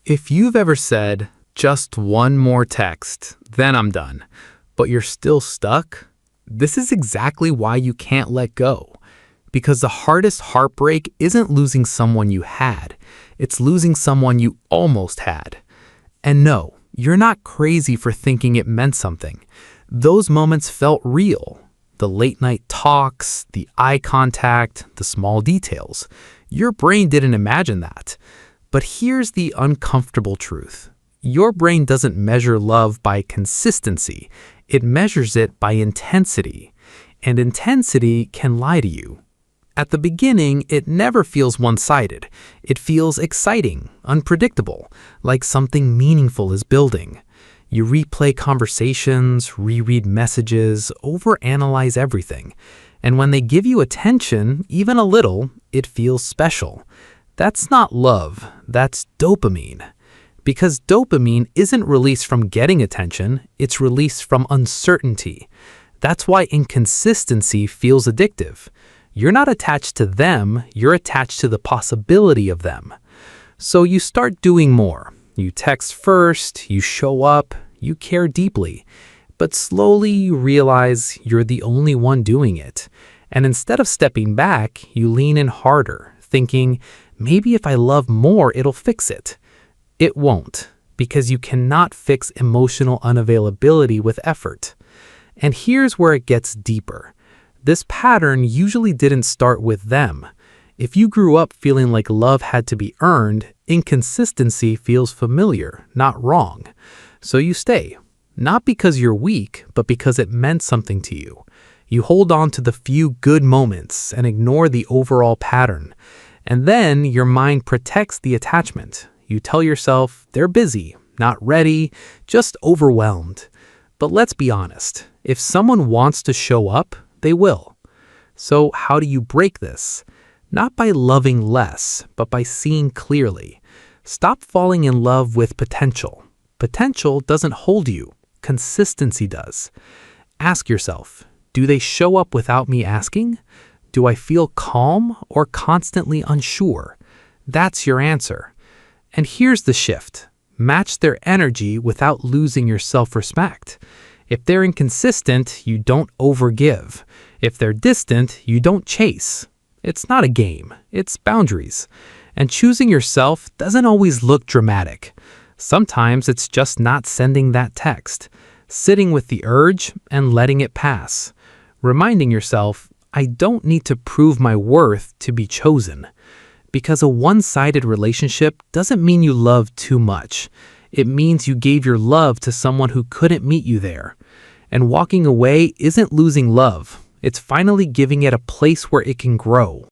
If you've ever said, just one more text, then I'm done, but you're still stuck, this is exactly why you can't let go. Because the hardest heartbreak isn't losing someone you had, it's losing someone you almost had. And no, you're not crazy for thinking it meant something. Those moments felt real. The late night talks, the eye contact, the small details. Your brain didn't imagine that. But here's the uncomfortable truth. Your brain doesn't measure love by consistency. It measures it by intensity. And intensity can lie to you. At the beginning, it never feels one-sided. It feels exciting, unpredictable, like something meaningful is building. You replay conversations, reread messages, overanalyze everything. And when they give you attention, even a little, it feels special. That's not love, that's dopamine. Because dopamine isn't released from getting attention, it's released from uncertainty. That's why inconsistency feels addictive. You're not attached to them, you're attached to the possibility of them. So you start doing more. You text first, you show up, you care deeply. But slowly you realize you're the only one doing it. And instead of stepping back, you lean in harder, thinking, maybe if I love more, it'll fix it. It won't, because you cannot fix emotional unavailability with effort. And here's where it gets deeper. This pattern usually didn't start with them. If you grew up feeling like love had to be earned, inconsistency feels familiar, not wrong. So you stay, not because you're weak, but because it meant something to you. You hold on to the few good moments and ignore the overall pattern. And then your mind protects the attachment. You tell yourself they're busy, not ready, just overwhelmed. But let's be honest, if someone wants to show up, they will. So how do you break this? Not by loving less, but by seeing clearly. Stop falling in love with potential. Potential doesn't hold you. Consistency does. Ask yourself, do they show up without me asking? Do I feel calm or constantly unsure? That's your answer. And here's the shift. Match their energy without losing your self-respect. If they're inconsistent, you don't overgive. If they're distant, you don't chase. It's not a game, it's boundaries. And choosing yourself doesn't always look dramatic. Sometimes it's just not sending that text, sitting with the urge and letting it pass. Reminding yourself, I don't need to prove my worth to be chosen. Because a one-sided relationship doesn't mean you love too much. It means you gave your love to someone who couldn't meet you there. And walking away isn't losing love. It's finally giving it a place where it can grow.